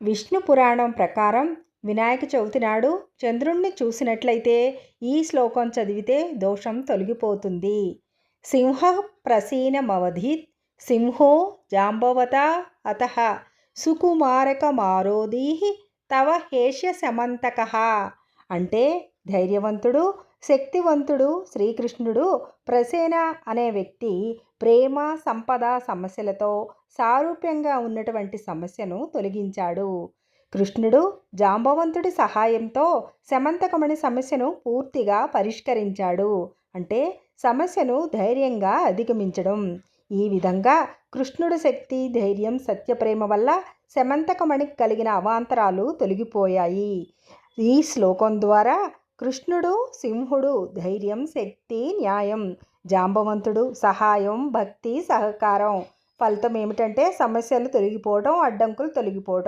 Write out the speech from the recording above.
విష్ణు పురాణం ప్రకారం వినాయక చవితి నాడు చంద్రుణ్ణి చూసినట్లయితే ఈ శ్లోకం చదివితే దోషం తొలగిపోతుంది. సింహ ప్రసీనమవధీత్ సింహో జాంబవత అతః సుకుమారకమారోదీహి తవ హేష్య సమంతక. అంటే ధైర్యవంతుడు, శక్తివంతుడు శ్రీకృష్ణుడు ప్రసేన అనే వ్యక్తి ప్రేమ సంపద సమస్యలతో సారూప్యంగా ఉన్నటువంటి సమస్యను తొలగించాడు. కృష్ణుడు జాంబవంతుడి సహాయంతో శమంతకమణి సమస్యను పూర్తిగా పరిష్కరించాడు. అంటే సమస్యను ధైర్యంగా అధిగమించడం. ఈ విధంగా కృష్ణుడు శక్తి, ధైర్యం, సత్యప్రేమ వల్ల శమంతకమణికి కలిగిన అవాంతరాలు తొలగిపోయాయి. ఈ శ్లోకం ద్వారా కృష్ణుడు సింహుడు ధైర్యం, శక్తి, న్యాయం, జాంబవంతుడు సహాయం, భక్తి, సహకారం. ఫలితం ఏమిటంటే సమస్యలు తొలగిపోవడం, అడ్డంకులు తొలగిపోవడం.